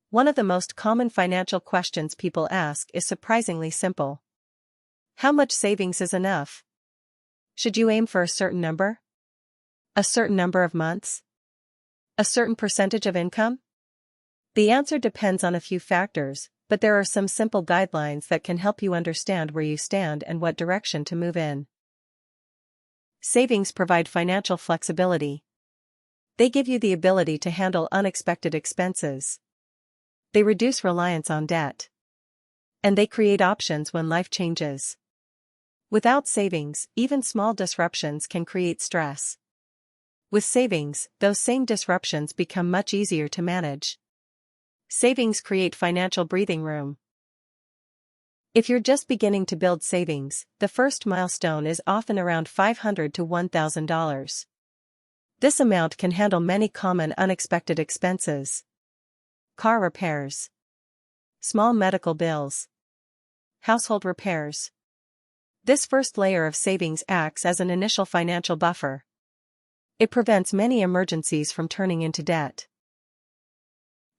One of the most common financial questions people ask is surprisingly simple. How much savings is enough? Should you aim for a certain number? A certain number of months? A certain percentage of income? The answer depends on a few factors, but there are some simple guidelines that can help you understand where you stand and what direction to move in. Savings provide financial flexibility. They give you the ability to handle unexpected expenses. They reduce reliance on debt. And they create options when life changes. Without savings, even small disruptions can create stress. With savings, those same disruptions become much easier to manage. Savings create financial breathing room. If you're just beginning to build savings, the first milestone is often around $500 to $1,000. This amount can handle many common unexpected expenses. Car repairs. Small medical bills. Household repairs. This first layer of savings acts as an initial financial buffer. It prevents many emergencies from turning into debt.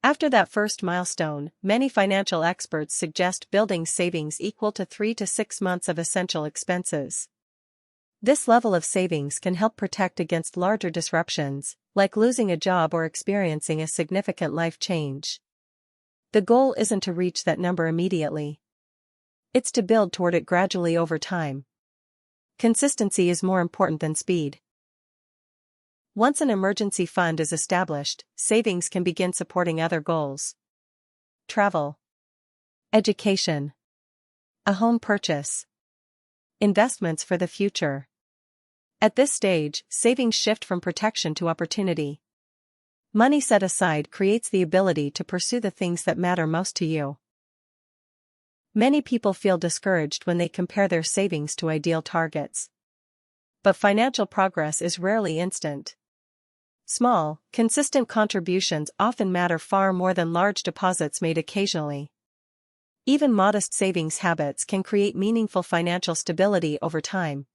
After that first milestone, many financial experts suggest building savings equal to 3 to 6 months of essential expenses. This level of savings can help protect against larger disruptions, like losing a job or experiencing a significant life change. The goal isn't to reach that number immediately. It's to build toward it gradually over time. Consistency is more important than speed. Once an emergency fund is established, savings can begin supporting other goals. Travel. Education. A home purchase. Investments for the future. At this stage, savings shift from protection to opportunity. Money set aside creates the ability to pursue the things that matter most to you. Many people feel discouraged when they compare their savings to ideal targets. But financial progress is rarely instant. Small, consistent contributions often matter far more than large deposits made occasionally. Even modest savings habits can create meaningful financial stability over time.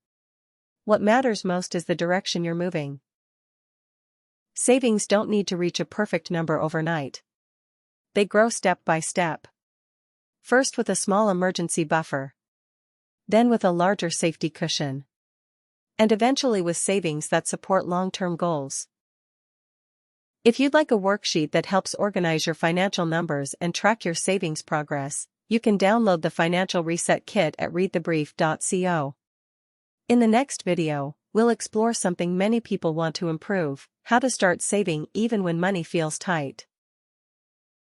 What matters most is the direction you're moving. Savings don't need to reach a perfect number overnight. They grow step by step. First with a small emergency buffer. Then with a larger safety cushion. And eventually with savings that support long-term goals. If you'd like a worksheet that helps organize your financial numbers and track your savings progress, you can download the Financial Reset Kit at readthebrief.co. In the next video, we'll explore something many people want to improve: how to start saving even when money feels tight.